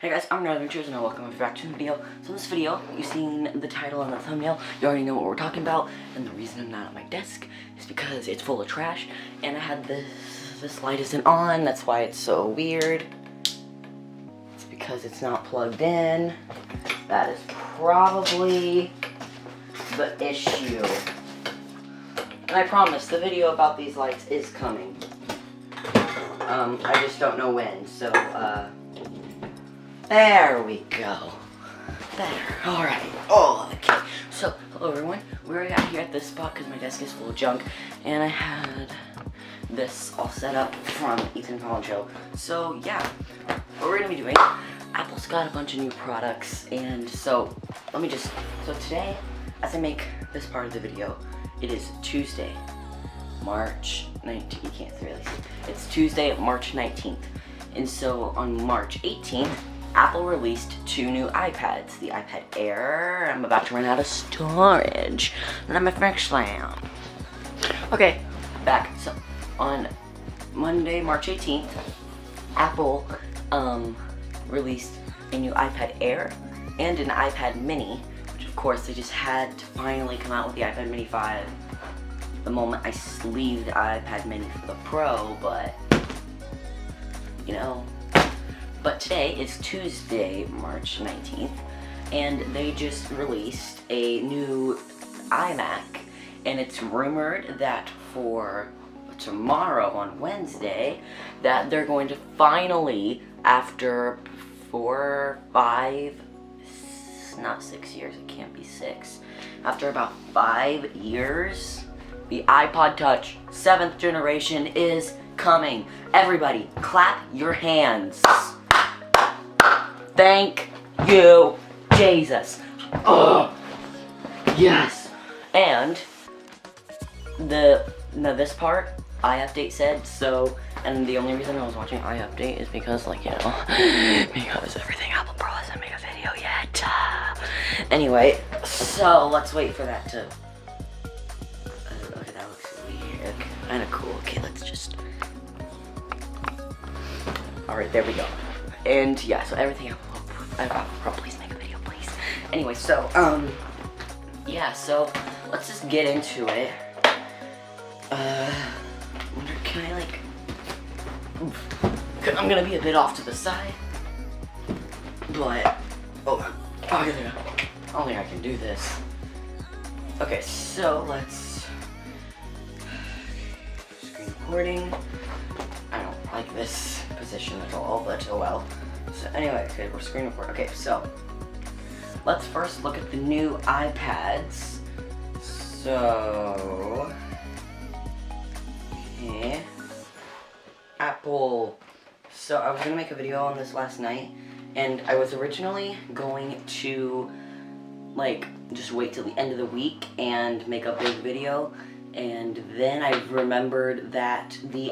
Hey guys, I'm Adventures and welcome back to the video. So in this video, you've seen the title and the thumbnail. You already know what we're talking about. And the reason I'm not at my desk is because it's full of trash. And I had this light isn't on. That's why it's so weird. It's because it's not plugged in. That is probably the issue. And I promise, the video about these lights is coming. I just don't know when, so, there we go. There. Alright. Oh, okay. So, hello everyone. We're out here at this spot because my desk is full of junk. And I had this all set up from Ethan Collins Show. So, yeah. What we're going to be doing, Apple's got a bunch of new products. And so, so today, as I make this part of the video, it is Tuesday, March 19th. You can't really see. It's Tuesday, March 19th. And so, on March 18th, Apple released two new iPads, the iPad Air. I'm about to run out of storage. Let me fix that. Okay, back. So, on Monday, March 18th, Apple released a new iPad Air and an iPad Mini, which of course they just had to finally come out with the iPad Mini 5 the moment I sleeved the iPad Mini for the Pro, but, you know. But today is Tuesday, March 19th, and they just released a new iMac, and it's rumored that for tomorrow on Wednesday, that they're going to finally, after not 6 years, it can't be 6, after about 5 years, the iPod Touch 7th generation is coming. Everybody, clap your hands. Thank you, Jesus. Oh, yes. And this part, iUpdate said so, and the only reason I was watching iUpdate is because, like, you know, because everything Apple Pro hasn't made a video yet. Anyway, so let's wait for that to. Okay, that looks weird. Kind of cool. Okay, let's just. All right, there we go. And yeah, so everything Apple Pro, please make a video, please. Anyway, so yeah, so let's just get into it. Can I like? I'm gonna be a bit off to the side, but hold on. Okay, I don't think I can do this. Okay, so let's screen recording. I don't like this position at all, but oh well. So anyway, okay, we're screen recording. Okay, so let's first look at the new iPads. So, okay, Apple. So I was gonna make a video on this last night, and I was originally going to like just wait till the end of the week and make a big video. And then I remembered that there's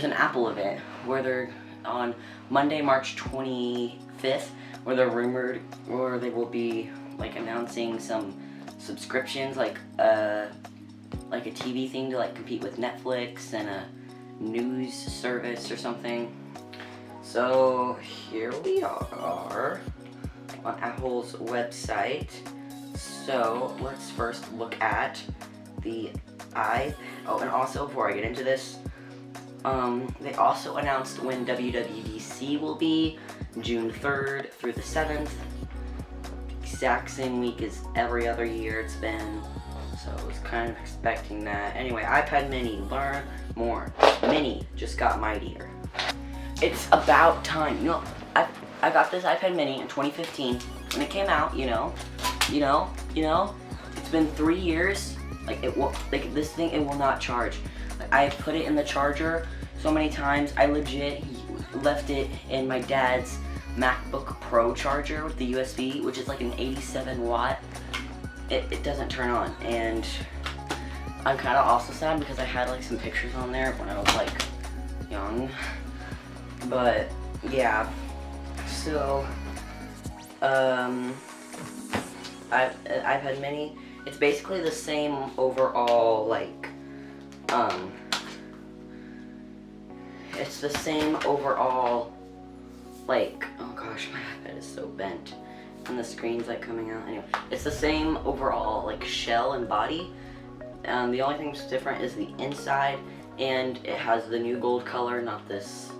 an Apple event where they're on Monday, March 25th, where they're rumored, or they will be like announcing some subscriptions, like a TV thing to like compete with Netflix and a news service or something. So here we are on Apple's website. So let's first look at the oh, and also before I get into this, they also announced when WWDC will be, June 3rd through the 7th. Exact same week as every other year it's been, so I was kind of expecting that. Anyway, iPad Mini, learn more. Mini just got mightier. It's about time. You know, I got this iPad Mini in 2015 when it came out. You know, it's been 3 years. Like this thing, it will not charge. Like, I put it in the charger so many times. I legit left it in my dad's MacBook Pro charger with the USB, which is like an 87 watt. It doesn't turn on, and I'm kind of also sad because I had like some pictures on there when I was like young. But yeah, so iPad Mini. It's basically the same overall, like, it's the same overall like, oh gosh, my iPad is so bent. And the screen's like coming out. Anyway, it's the same overall like shell and body. The only thing that's different is the inside, and it has the new gold color, not this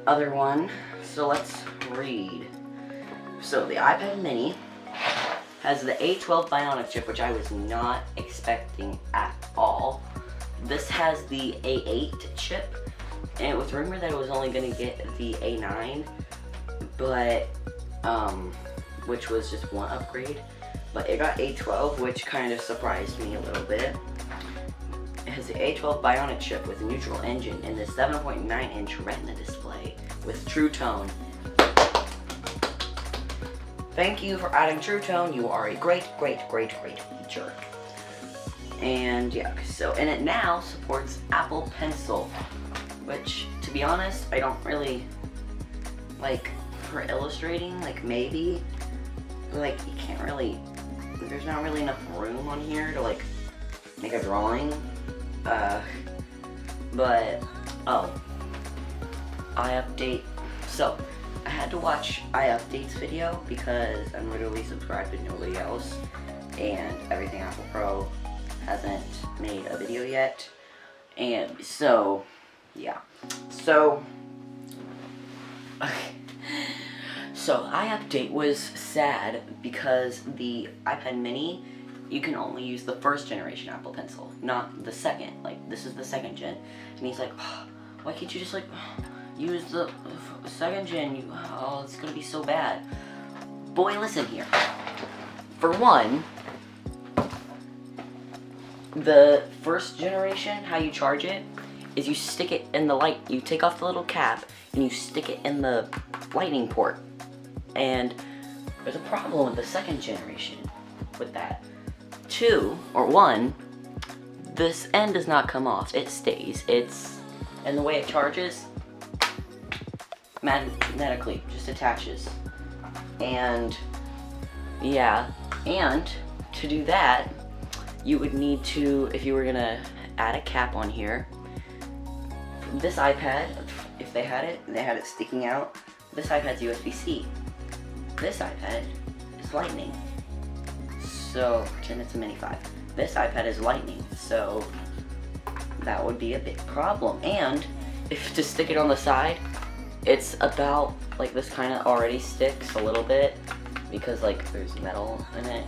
other one. So let's read. So the iPad mini has the A12 Bionic chip, which I was not expecting at all. This has the A8 chip, and it was rumored that it was only going to get the A9, but which was just one upgrade, but it got A12, which kind of surprised me a little bit. It has the A12 Bionic chip with a neutral engine and the 7.9-inch Retina display with True Tone. Thank you for adding True Tone. You are a great feature. And yeah, and it now supports Apple Pencil, which, to be honest, I don't really like for illustrating. Like maybe, like you can't really. There's not really enough room on here to like make a drawing. But oh, iUpdate. So I had to watch iUpdate's video because I'm literally subscribed to nobody else, and Everything Apple Pro hasn't made a video yet. And so yeah, so iUpdate was sad because the iPad mini, you can only use the first generation Apple Pencil, not the second. Like, this is the second gen. And he's like, oh, why can't you just like use the second gen? Oh, it's gonna be so bad. Boy, listen here. For one, the first generation, how you charge it is you stick it in the light. You take off the little cap and you stick it in the lightning port. And there's a problem with the second generation with that. One, this end does not come off. It stays. And the way it charges, magnetically, just attaches. And yeah, and to do that, you would need to, if you were gonna add a cap on here, this iPad, if they had it sticking out. This iPad's USB-C. This iPad is Lightning. So, pretend it's a Mini 5. This iPad is Lightning, so that would be a big problem. And if to stick it on the side, it's about, like, this kind of already sticks a little bit because, like, there's metal in it.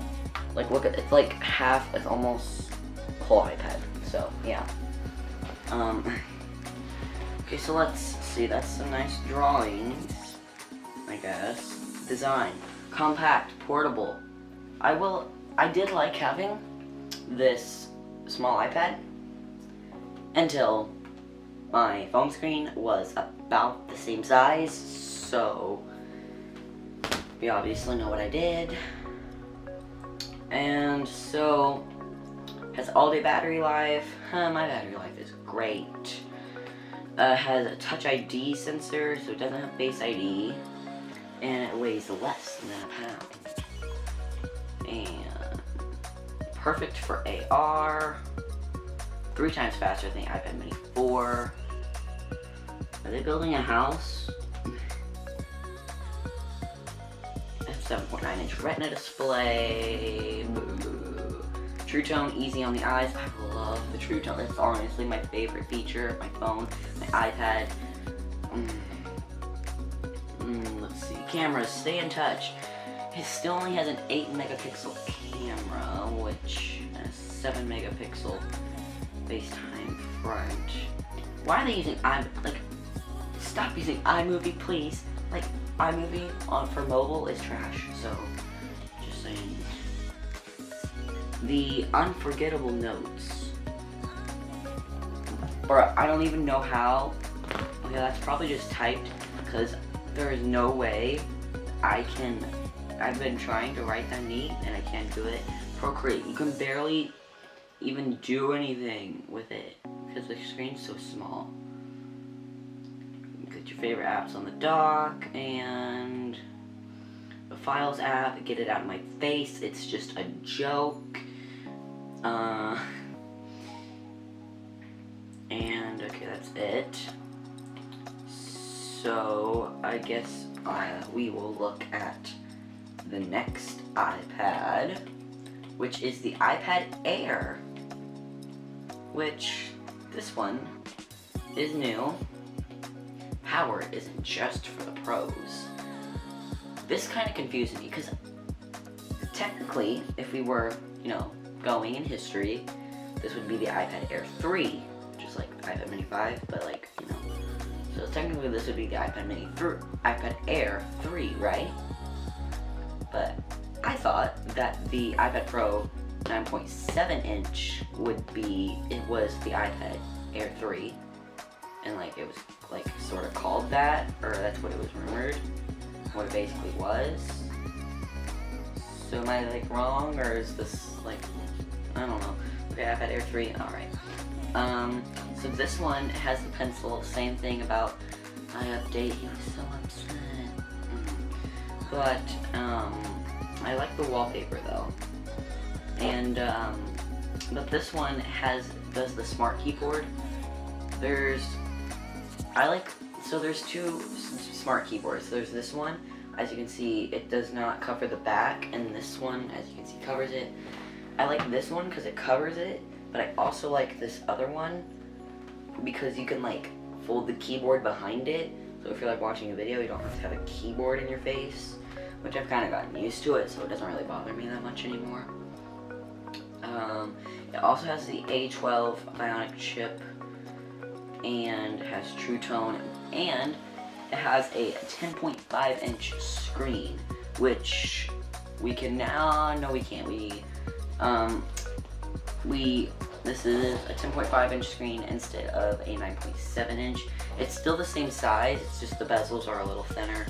Like, look at it's like half, it's almost a whole iPad. So, yeah. Okay, so let's see. That's some nice drawings, I guess. Design, compact, portable. I did like having this small iPad until my phone screen was about the same size, so you obviously know what I did. And so, has all-day battery life. My battery life is great. Has a Touch ID sensor, so it doesn't have Face ID. And it weighs less than a pound. And perfect for AR. 3 times faster than the iPad Mini 4. Are they building a house? 7.9-inch Retina display. Boo. True Tone, easy on the eyes. I love the True Tone. It's honestly my favorite feature of my phone, my iPad. Let's see. Cameras, stay in touch. It still only has an 8-megapixel camera, which has 7-megapixel FaceTime front. Why are they using stop using iMovie, please. Like, iMovie for mobile is trash, so just saying. The unforgettable notes. Or I don't even know how. Okay, that's probably just typed, because there is no way I've been trying to write that neat and I can't do it. Procreate, you can barely even do anything with it because the screen's so small. Get your favorite apps on the dock, and the Files app, get it out of my face, it's just a joke. And okay, that's it. So I guess we will look at the next iPad, which is the iPad Air, which this one is new. Power isn't just for the pros. This kind of confused me because technically, if we were, going in history, this would be the iPad Air 3, just like the iPad Mini 5, but so technically this would be the iPad Air 3, right? But I thought that the iPad Pro 9.7 inch was the iPad Air 3, and it was sort of called that, or that's what it was rumored, what it basically was. So am I wrong, or is this I don't know. Okay, iPad Air 3, alright. So this one has the pencil, same thing about I update, he was so upset. But, I like the wallpaper though. And, but this one does the smart keyboard. There's two smart keyboards. There's this one, as you can see, it does not cover the back, and this one, as you can see, covers it. I like this one because it covers it, but I also like this other one because you can fold the keyboard behind it. So if you're watching a video, you don't have to have a keyboard in your face, which I've kind of gotten used to it, so it doesn't really bother me that much anymore. It also has the A12 Bionic chip and has True Tone, and it has a 10.5 inch screen, which we can now, no we can't, this is a 10.5 inch screen instead of a 9.7 inch. It's still the same size, it's just the bezels are a little thinner.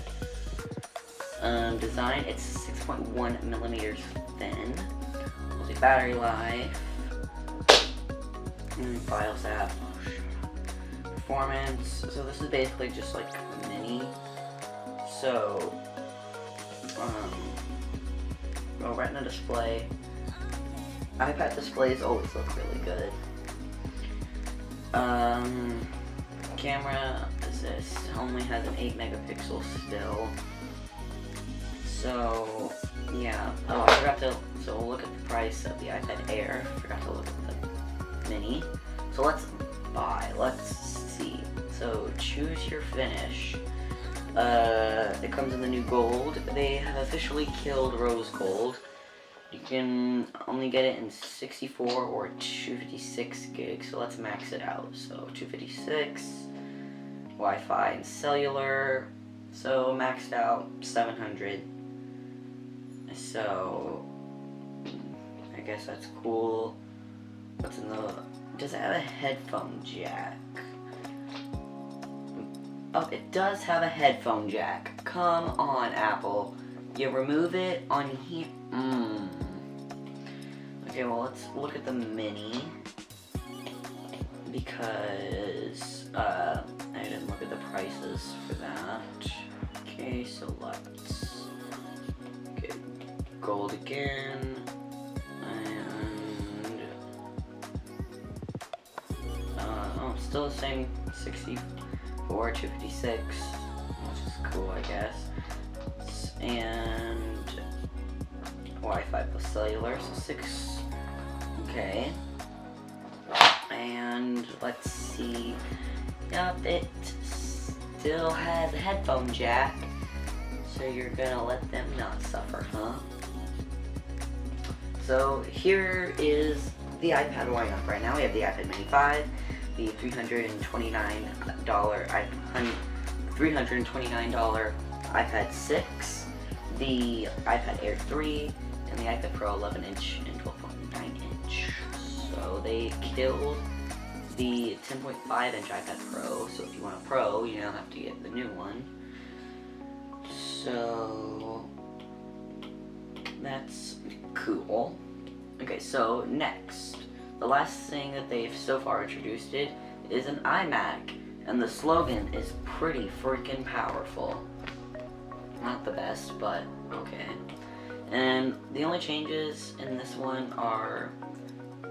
Design, it's 6.1 millimeters thin. We'll see battery life, files app, performance. So this is basically just a mini. So, Retina display. iPad displays always look really good. Camera, this only has an 8 megapixel still. So, yeah. Oh, I forgot to, so we'll look at the price of the iPad Air. Forgot to look at the Mini. So let's see. So choose your finish. It comes in the new gold. They have officially killed rose gold. You can only get it in 64 or 256 gigs, so let's max it out. So 256, Wi-Fi and cellular, so maxed out 700. So I guess that's cool. What's in the, does it have a headphone jack? Oh, it does have a headphone jack. Come on, Apple. You remove it on here. Okay, well, let's look at the Mini, because I didn't look at the prices for that. Okay, so let's get gold again, and oh, still the same 64, 256, which is cool, I guess. And Wi-Fi plus cellular, so 6. Okay. And let's see. Yup, it still has a headphone jack. So you're gonna let them not suffer, huh? So here is the iPad lineup right now. We have the iPad Mini 5, the $329 iPad 6, the iPad Air 3, and the iPad Pro 11 inch and 12.9 inch. So they killed the 10.5 inch iPad Pro, so if you want a Pro, you now have to get the new one. So that's cool. Okay, so next, the last thing that they've so far introduced is an iMac, and the slogan is pretty freaking powerful. Not the best, but okay. And the only changes in this one are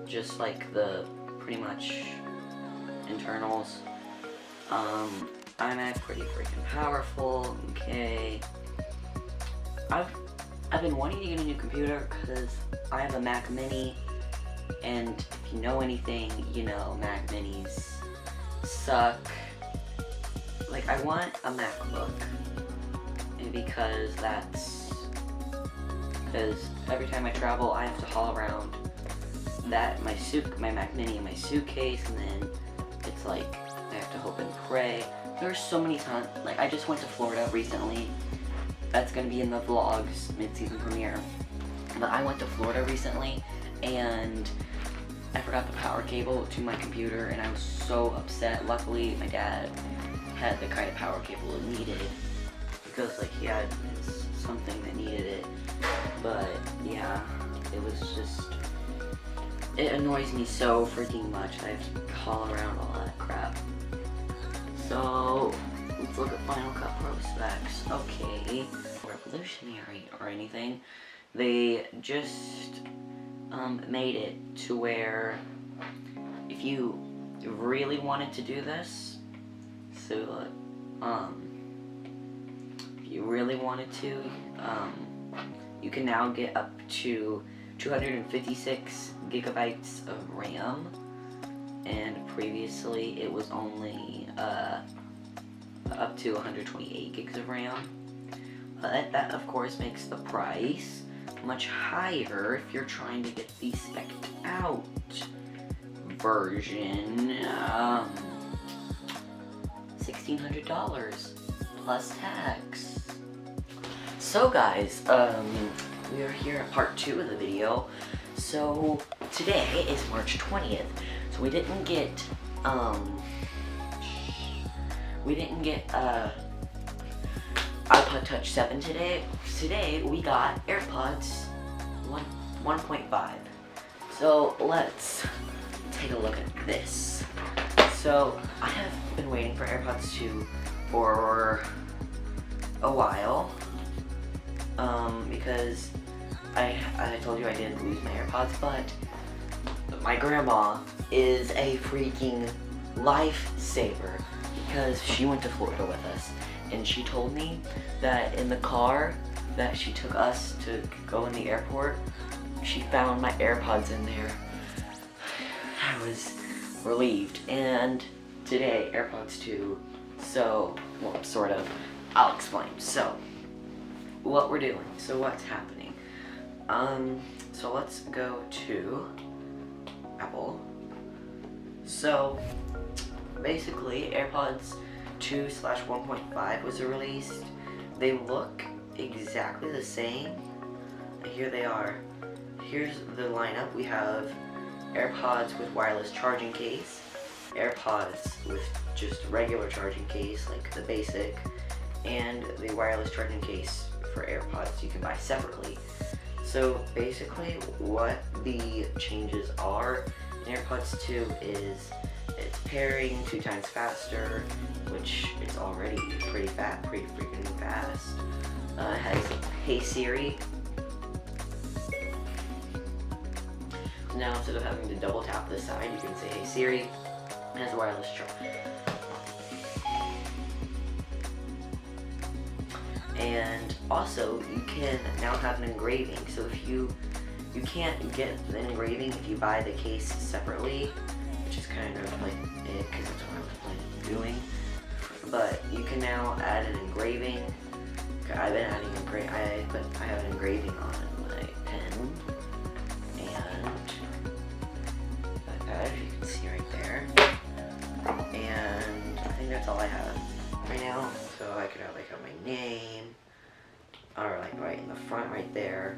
just like the pretty much internals. iMac, pretty freaking powerful. Okay. I've been wanting to get a new computer because I have a Mac Mini, and if you know anything, you know Mac Minis suck. Like, I want a MacBook, and because every time I travel, I have to haul around my Mac Mini in my suitcase, and then it's like I have to hope and pray. There's so many times. Like, I just went to Florida recently. That's gonna be in the vlogs mid-season premiere. But I went to Florida recently, and I forgot the power cable to my computer, and I was so upset. Luckily, my dad had the kind of power cable it needed, because like he had something that needed it. But yeah, it was just, it annoys me so freaking much that I have to haul around all that crap. So let's look at Final Cut Pro specs. Okay, revolutionary or anything. They just made it to where if you really wanted to do this, so if you really wanted to, you can now get up to 256 gigabytes of RAM, and previously it was only up to 128 gigs of RAM. That of course makes the price much higher if you're trying to get the spec'd out version. $1,600 plus tax. So guys, we are here at part 2 of the video. So today is March 20th. So we didn't get iPod Touch 7 today. Today we got AirPods 1.5. So let's take a look at this. So I have been waiting for AirPods 2 for a while, because I told you I didn't lose my AirPods, but my grandma is a freaking lifesaver, because she went to Florida with us, and she told me that in the car that she took us to go in the airport, she found my AirPods in there. I was relieved. And today, AirPods 2, so, well, sort of, I'll explain. So, what we're doing, so what's happening. So let's go to Apple. So, basically, AirPods 2/1.5 was released. They look exactly the same. Here they are. Here's the lineup. We have AirPods with wireless charging case, AirPods with just regular charging case, like the basic, and the wireless charging case for AirPods you can buy separately. So basically what the changes are in AirPods 2 is it's pairing 2 times faster, which is already pretty freaking fast. It has Hey Siri. Now instead of having to double tap this side, you can say Hey Siri. It has wireless charge. And also you can now have an engraving. So if you can't get the engraving if you buy the case separately, which is kind of like it, because that's what I was planning on doing. But you can now add an engraving. I've been adding I have an engraving on my pen and iPad, you can see right there. And I think that's all I have right now. So I could have like my name, or like right in the front right there.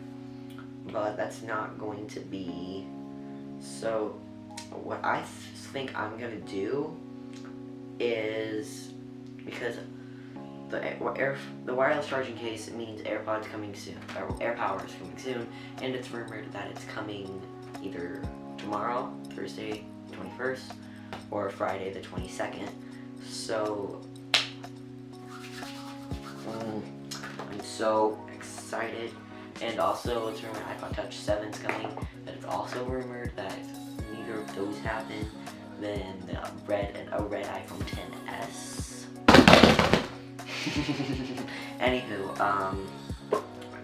But that's not going to be. So what I think I'm gonna do is, because the wireless charging case means AirPods coming soon, or AirPower is coming soon, and it's rumored that it's coming either tomorrow, Thursday 21st, or Friday the 22nd. So I'm so excited. And also it's rumored iPod Touch 7 is coming, but it's also rumored that if neither of those happen, then a red iPhone XS Anywho,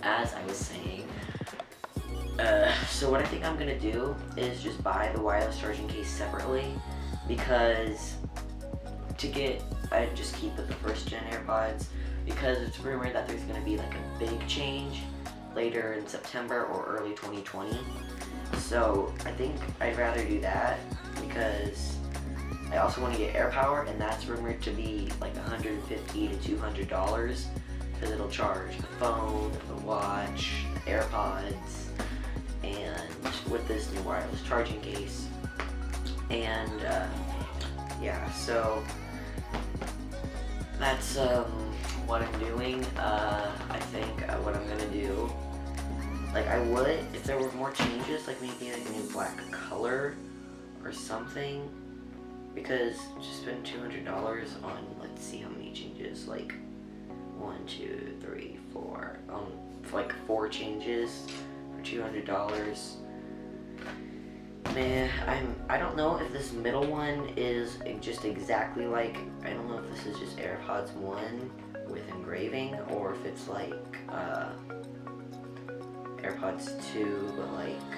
as I was saying, so what I think I'm gonna do is just buy the wireless charging case separately, because I just keep with the first gen AirPods, because it's rumored that there's gonna be like a big change later in September or early 2020. So I think I'd rather do that, because I also want to get AirPower, and that's rumored to be like $150 to $200, because it'll charge the phone, the watch, the AirPods, and with this new wireless charging case. And yeah, so that's what I'm doing. I think what I'm gonna do, like, I would, if there were more changes, like maybe like a new black color or something, because just spend $200 on, let's see how many changes, like 1, 2, 3, 4, for like 4 changes for $200. Man, I don't know if this middle one is just exactly like, I don't know if this is just AirPods 1 with engraving, or if it's like AirPods 2, but like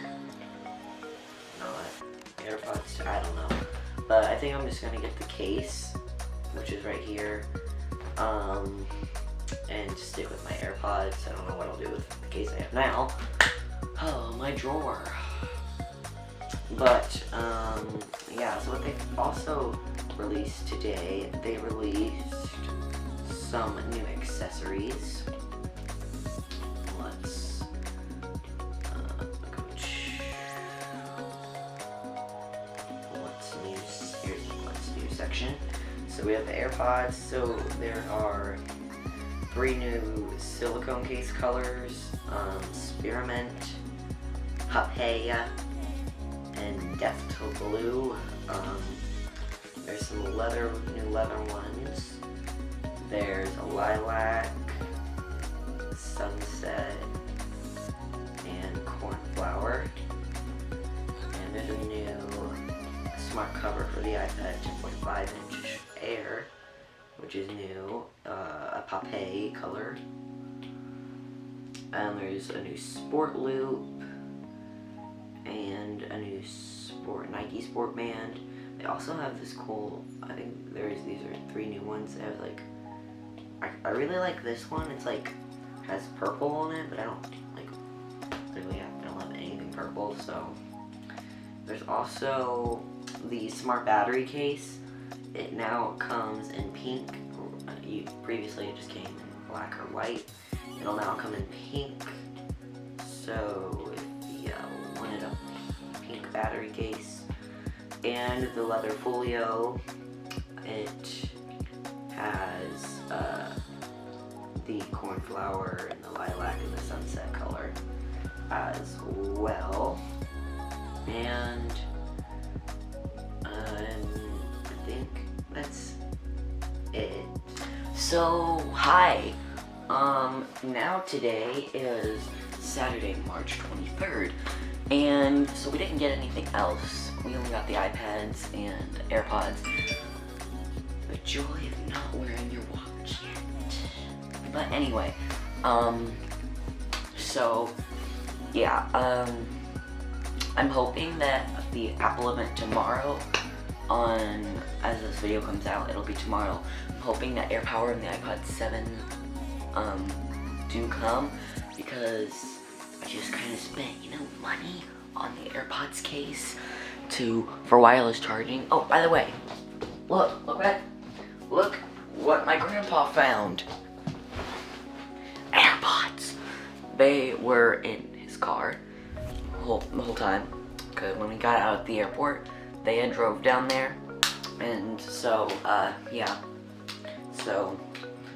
not AirPods 2, I don't know. But I think I'm just gonna get the case, which is right here, and just stick with my AirPods. I don't know what I'll do with the case I have now. Oh, my drawer. But, yeah, so what they also released today, they released some new accessories. Let's let's new section. So we have the AirPods. So there are 3 new silicone case colors: Spearmint, Papaya, and Death to Blue. There's some new leather ones. There's a lilac, sunset, and cornflower. And there's a new smart cover for the iPad 2.5-inch Air, which is new, a Papaya color. And there's a new sport loop, and a new Nike sport band. They also have this cool, I think these are 3 new ones. They have like, I really like this one. It's like, has purple on it, but I don't have anything purple. So there's also the smart battery case. It now comes in pink. Previously it just came in black or white. It'll now come in pink. So if you wanted a pink battery case. And the leather folio, it has the cornflower and the lilac and the sunset color as well. And I think that's it. So hi, now today is Saturday, March 23rd, and so we didn't get anything else. We only got the iPads and AirPods. The joy of not wearing your watch yet. But anyway, so yeah, I'm hoping that the Apple event tomorrow, as this video comes out, it'll be tomorrow. I'm hoping that AirPower and the iPod 7 do come, because I just kind of spent, money on the AirPods case for wireless charging. Oh, by the way, look what my grandpa found. AirPods. They were in his car the whole time, because when we got out at the airport, they had drove down there, and so yeah, so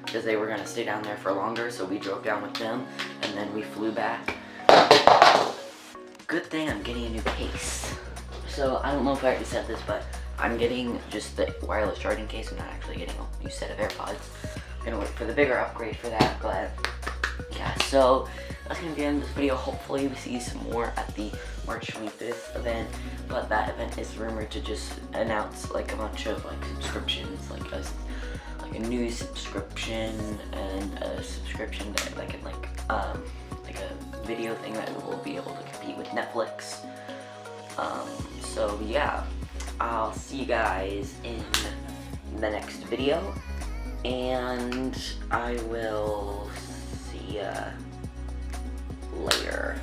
because they were gonna stay down there for longer, so we drove down with them, and then we flew back. Good thing I'm getting a new case. So I don't know if I already said this, but I'm getting just the wireless charging case. I'm not actually getting a new set of AirPods. I'm gonna wait for the bigger upgrade for that, but yeah, so that's gonna be the end of this video. Hopefully we see some more at the March 25th event, but that event is rumored to just announce like a bunch of like subscriptions, like like a news subscription and a subscription that can like a video thing that will be able to compete with Netflix. So yeah, I'll see you guys in the next video, and I will see ya later.